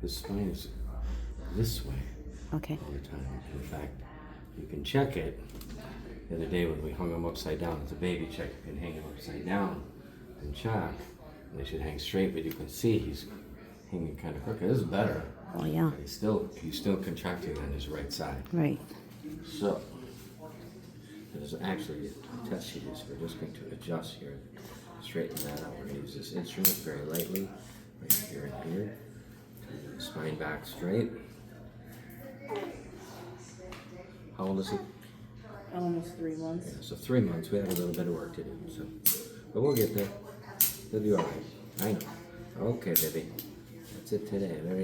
his spine is this way Okay. all the time. In fact, you can check it. The other day when we hung him upside down, it's a baby check, you can hang him upside down and check. And they should hang straight, but you can see he's hanging kind of crooked. This is better. Oh, yeah. But he's still contracting on his right side. Right. So, there's actually a test sheet is we're just going to adjust here, straighten that out. We're going to use this instrument very lightly, right here and here. Turn the spine back straight. How old is he? Almost 3 months. Yeah, so 3 months. We have a little bit of work to do. So, but we'll get there. He'll be all right. I know. Okay, baby. That's it today. Very